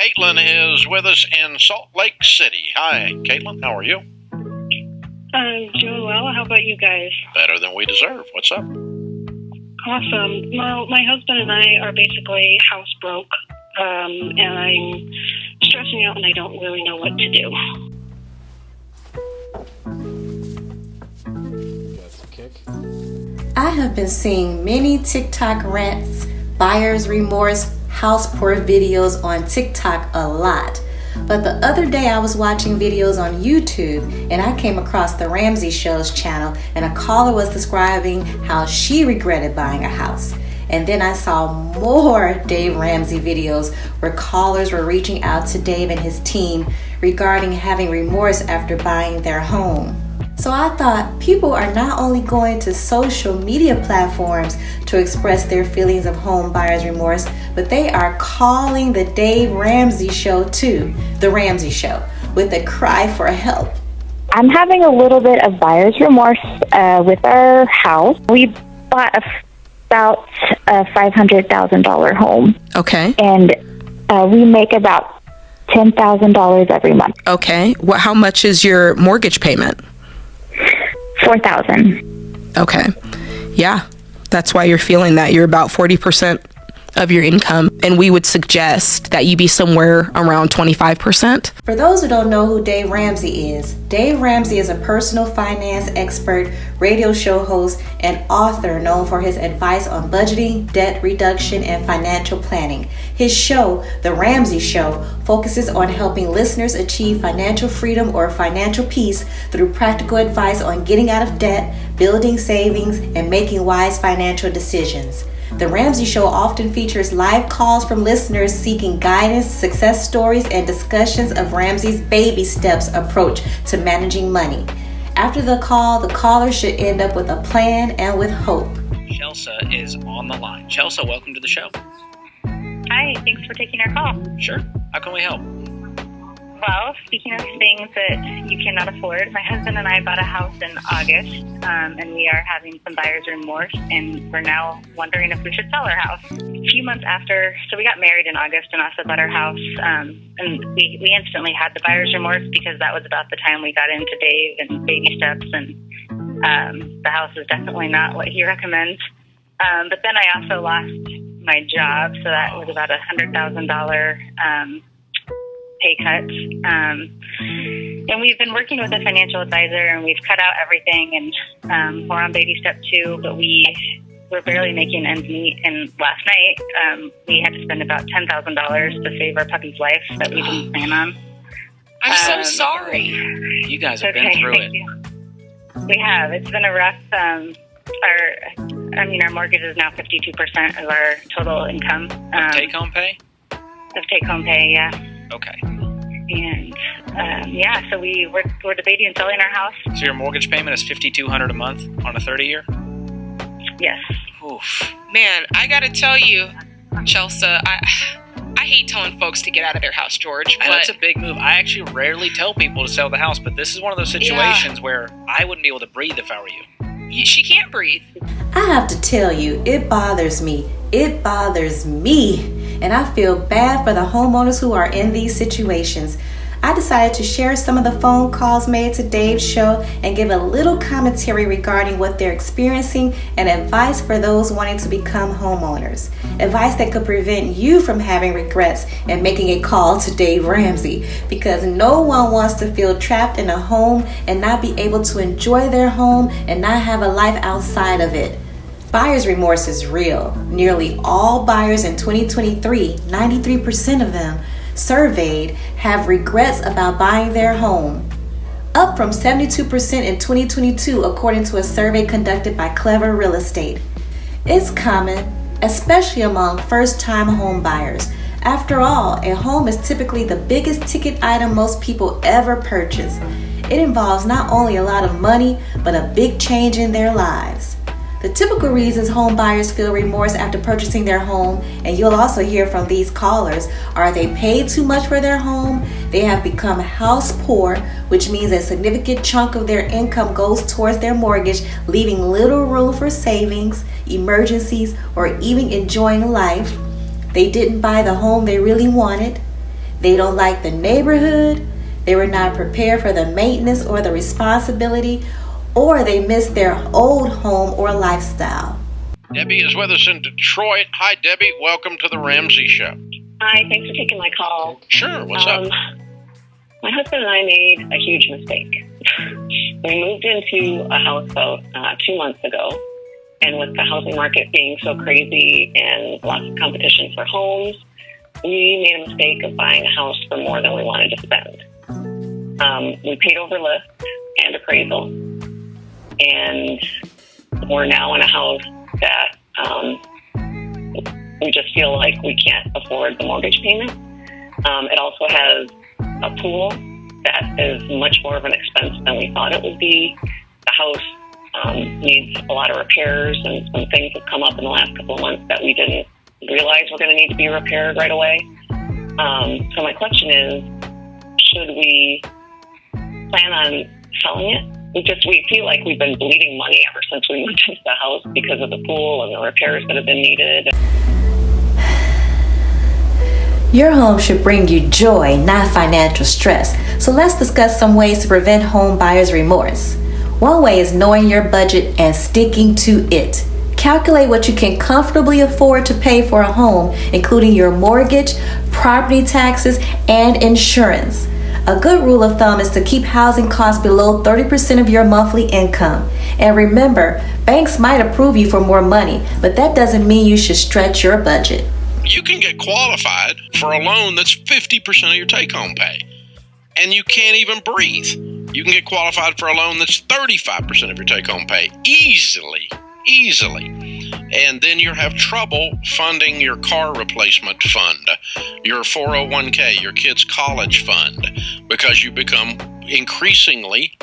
Caitlin is with us in Salt Lake City. Hi, Caitlin. How are you? I'm doing well. How about you guys? Better than we deserve. What's up? Awesome. Well, my husband and I are basically house broke, and I'm stressing out and I don't really know what to do. That's a kick. I have been seeing many TikTok rants, buyer's remorse, house poor videos on TikTok a lot. But the other day I was watching videos on YouTube and I came across the Ramsey Show's channel, and a caller was describing how she regretted buying a house. And then I saw more Dave Ramsey videos where callers were reaching out to Dave and his team regarding having remorse after buying their home. So I thought people are not only going to social media platforms to express their feelings of home buyer's remorse, but they are calling the Dave Ramsey Show too, the Ramsey Show, with a cry for help. I'm having a little bit of buyer's remorse with our house. We bought about a $500,000 home. Okay. And we make about $10,000 every month. Okay. How much is your mortgage payment? $4,000. Okay. Yeah. That's why you're feeling that. You're about 40% of your income, and we would suggest that you be somewhere around 25%. For those who don't know who Dave Ramsey is, Dave Ramsey is a personal finance expert, radio show host, and author known for his advice on budgeting, debt reduction, and financial planning. His show, The Ramsey Show, focuses on helping listeners achieve financial freedom or financial peace through practical advice on getting out of debt, building savings, and making wise financial decisions. The Ramsey Show often features live calls from listeners seeking guidance, success stories, and discussions of Ramsey's baby steps approach to managing money. After the call, the caller should end up with a plan and with hope. Chelsa is on the line. Chelsa, welcome to the show. Hi, thanks for taking our call. Sure. How can we help? Well, speaking of things that you cannot afford, my husband and I bought a house in August, and we are having some buyer's remorse, and we're now wondering if we should sell our house. A few months after, so we got married in August and also bought our house, and we instantly had the buyer's remorse because that was about the time we got into Dave and baby steps, and the house is definitely not what he recommends. But then I also lost my job, so that was about $100,000 pay cuts. And we've been working with a financial advisor, and we've cut out everything, and we're on baby step 2, but we're barely making ends meet. And last night, we had to spend about $10,000 to save our puppy's life that we didn't plan on. I'm so sorry. You guys have been through it. You. We have. It's been a rough, our mortgage is now 52% of our total income. Take-home pay? Of take-home pay, yeah. Okay. And so we're debating selling our house. So your mortgage payment is $5,200 a month on a 30-year? Yes. Oof. Man, I gotta tell you, Chelsa, I hate telling folks to get out of their house, George. But That's a big move. I actually rarely tell people to sell the house, but this is one of those situations where I wouldn't be able to breathe if I were you. She can't breathe. I have to tell you, it bothers me. It bothers me. And I feel bad for the homeowners who are in these situations. I decided to share some of the phone calls made to Dave's show and give a little commentary regarding what they're experiencing and advice for those wanting to become homeowners. Advice that could prevent you from having regrets and making a call to Dave Ramsey, because no one wants to feel trapped in a home and not be able to enjoy their home and not have a life outside of it. Buyer's remorse is real. Nearly all buyers in 2023, 93% of them surveyed, have regrets about buying their home, up from 72% in 2022 according to a survey conducted by Clever Real Estate. It's common, especially among first-time home buyers. After all, a home is typically the biggest ticket item most people ever purchase. It involves not only a lot of money, but a big change in their lives. The typical reasons home buyers feel remorse after purchasing their home, and you'll also hear from these callers, are they paid too much for their home? They have become house poor, which means a significant chunk of their income goes towards their mortgage, leaving little room for savings, emergencies, or even enjoying life. They didn't buy the home they really wanted. They don't like the neighborhood. They were not prepared for the maintenance or the responsibility, or they missed their old home or lifestyle. Debbie is with us in Detroit. Hi, Debbie. Welcome to the Ramsey Show. Hi, thanks for taking my call. Sure. What's up? My husband and I made a huge mistake. We moved into a house about 2 months ago, and with the housing market being so crazy and lots of competition for homes, we made a mistake of buying a house for more than we wanted to spend. We paid over list and appraisal, and we're now in a house that we just feel like we can't afford the mortgage payment. It also has a pool that is much more of an expense than we thought it would be. The house needs a lot of repairs, and some things have come up in the last couple of months that we didn't realize were going to need to be repaired right away. So my question is, should we plan on selling it? We feel like we've been bleeding money ever since we moved into the house because of the pool and the repairs that have been needed. Your home should bring you joy, not financial stress. So let's discuss some ways to prevent home buyer's remorse. One way is knowing your budget and sticking to it. Calculate what you can comfortably afford to pay for a home, including your mortgage, property taxes, and insurance. A good rule of thumb is to keep housing costs below 30% of your monthly income. And remember, banks might approve you for more money, but that doesn't mean you should stretch your budget. You can get qualified for a loan that's 50% of your take-home pay, and you can't even breathe. You can get qualified for a loan that's 35% of your take-home pay easily. And then you have trouble funding your car replacement fund, your 401k, your kids' college fund, because you become increasingly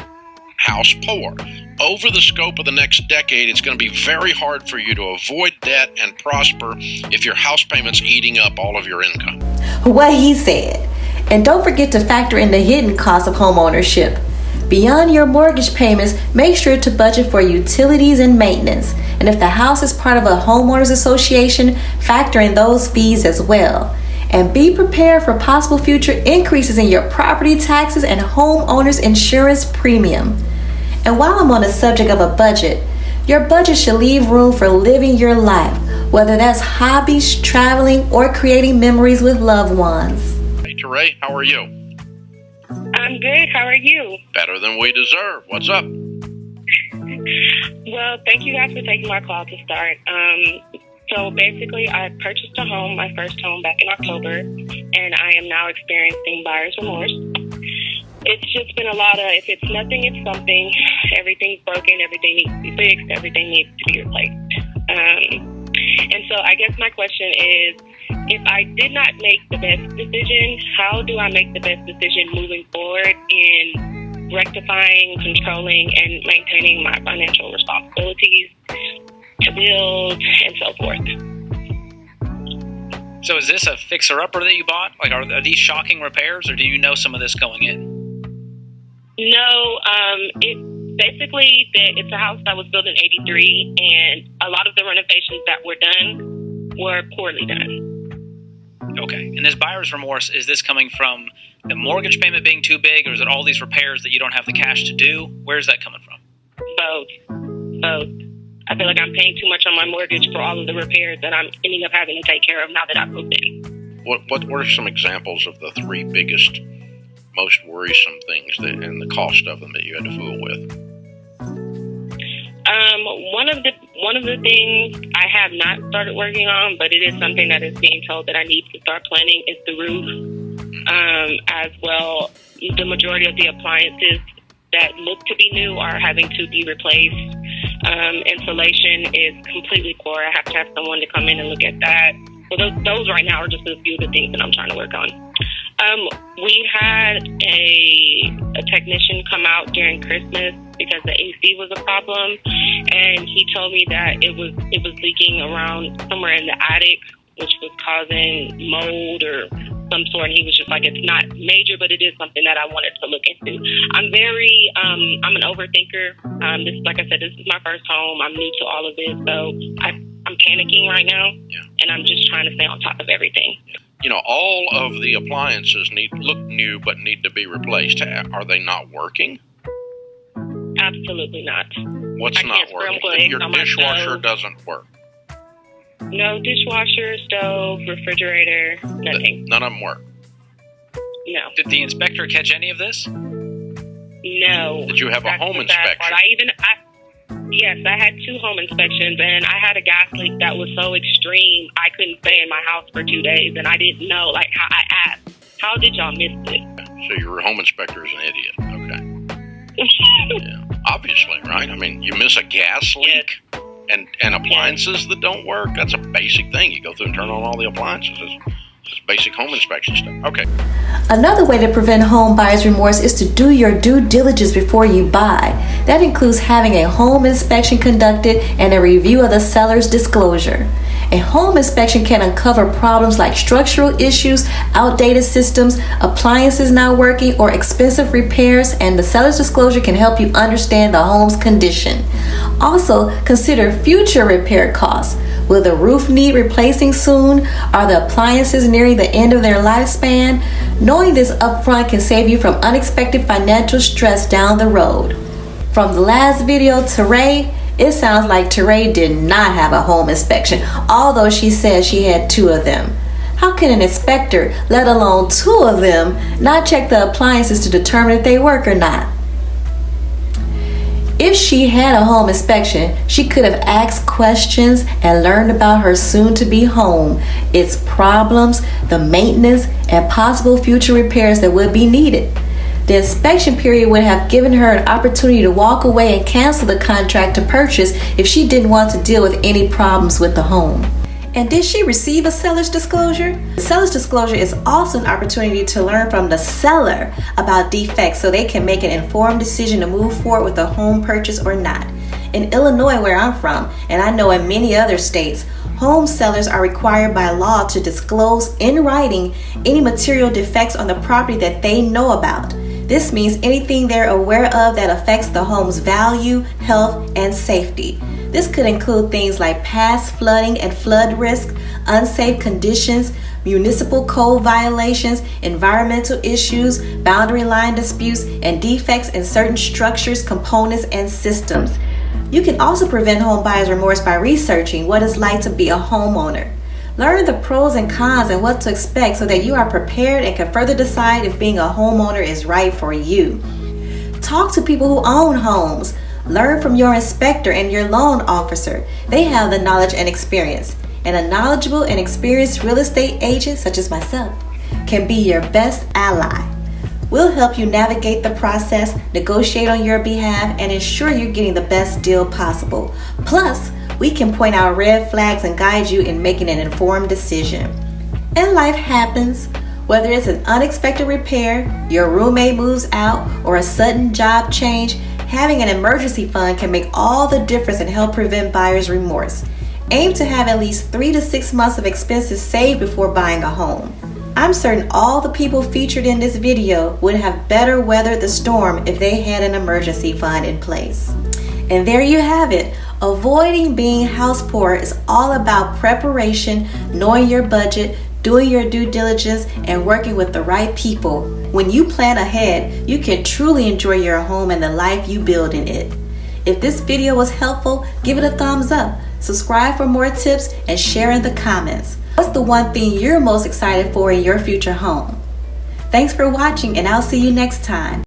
house poor. Over the scope of the next decade, it's going to be very hard for you to avoid debt and prosper if your house payment's eating up all of your income. What he said. And don't forget to factor in the hidden costs of home ownership. Beyond your mortgage payments, make sure to budget for utilities and maintenance. And if the house is part of a homeowners association, factor in those fees as well. And be prepared for possible future increases in your property taxes and homeowners insurance premium. And while I'm on the subject of a budget, your budget should leave room for living your life, whether that's hobbies, traveling, or creating memories with loved ones. Hey, Teray, how are you? I'm good. How are you? Better than we deserve. What's up? Well, thank you guys for taking my call to start. So basically, I purchased a home, my first home, back in October, and I am now experiencing buyer's remorse. It's just been a lot of, if it's nothing, it's something. Everything's broken, everything needs to be fixed, everything needs to be replaced. And so I guess my question is, if I did not make the best decision, how do I make the best decision moving forward in rectifying, controlling, and maintaining my financial responsibilities to build and so forth? So is this a fixer-upper that you bought? Like, are these shocking repairs, or do you know some of this going in? No, it's a house that was built in '83, and a lot of the renovations that were done were poorly done. Okay. And this buyer's remorse, is this coming from the mortgage payment being too big, or is it all these repairs that you don't have the cash to do? Where's that coming from? Both. I feel like I'm paying too much on my mortgage for all of the repairs that I'm ending up having to take care of now that I've moved in. What are some examples of the three biggest, most worrisome things and the cost of them that you had to fool with? One of the things I have not started working on, but it is something that is being told that I need to start planning, is the roof. As well, the majority of the appliances that look to be new are having to be replaced. Insulation is completely poor. I have to have someone to come in and look at that. So those right now are just a few of the things that I'm trying to work on. We had a technician come out during Christmas because the AC was a problem, and he told me that it was leaking around somewhere in the attic, which was causing mold or some sort. And he was just like, it's not major, but it is something that I wanted to look into. I'm an overthinker. Like I said, this is my first home. I'm new to all of this, so I'm panicking right now, and I'm just trying to stay on top of everything. all of the appliances look new but need to be replaced. Are they not working? Absolutely not. What's not working? Your dishwasher doesn't work. No dishwasher, stove, refrigerator, nothing. None of them work. No. Did the inspector catch any of this? No. Did you have a home inspection? Yes, I had 2 home inspections, and I had a gas leak that was so extreme I couldn't stay in my house for 2 days, and I didn't know. How I asked, how did y'all miss it? So your home inspector is an idiot. Okay. Yeah. Obviously, right? I mean, you miss a gas leak and appliances that don't work. That's a basic thing. You go through and turn on all the appliances. It's basic home inspection stuff. Okay. Another way to prevent home buyer's remorse is to do your due diligence before you buy. That includes having a home inspection conducted and a review of the seller's disclosure. A home inspection can uncover problems like structural issues, outdated systems, appliances not working, or expensive repairs, and the seller's disclosure can help you understand the home's condition. Also, consider future repair costs. Will the roof need replacing soon? Are the appliances nearing the end of their lifespan? Knowing this upfront can save you from unexpected financial stress down the road. From the last video, Teray, it sounds like Teray did not have a home inspection, although she said she had 2 of them. How can an inspector, let alone 2 of them, not check the appliances to determine if they work or not? If she had a home inspection, she could have asked questions and learned about her soon-to-be home, its problems, the maintenance, and possible future repairs that would be needed. The inspection period would have given her an opportunity to walk away and cancel the contract to purchase if she didn't want to deal with any problems with the home. And did she receive a seller's disclosure? The seller's disclosure is also an opportunity to learn from the seller about defects so they can make an informed decision to move forward with a home purchase or not. In Illinois, where I'm from, and I know in many other states, home sellers are required by law to disclose in writing any material defects on the property that they know about. This means anything they're aware of that affects the home's value, health, and safety. This could include things like past flooding and flood risk, unsafe conditions, municipal code violations, environmental issues, boundary line disputes, and defects in certain structures, components, and systems. You can also prevent home buyer's remorse by researching what it's like to be a homeowner. Learn the pros and cons and what to expect so that you are prepared and can further decide if being a homeowner is right for you. Talk to people who own homes. Learn from your inspector and your loan officer. They have the knowledge and experience. And a knowledgeable and experienced real estate agent, such as myself, can be your best ally. We'll help you navigate the process, negotiate on your behalf, and ensure you're getting the best deal possible. Plus, we can point out red flags and guide you in making an informed decision. And life happens. Whether it's an unexpected repair, your roommate moves out, or a sudden job change, having an emergency fund can make all the difference and help prevent buyer's remorse. Aim to have at least 3 to 6 months of expenses saved before buying a home. I'm certain all the people featured in this video would have better weathered the storm if they had an emergency fund in place. And there you have it. Avoiding being house poor is all about preparation, knowing your budget, doing your due diligence, and working with the right people. When you plan ahead, you can truly enjoy your home and the life you build in it. If this video was helpful, give it a thumbs up, subscribe for more tips, and share in the comments. What's the one thing you're most excited for in your future home? Thanks for watching, and I'll see you next time.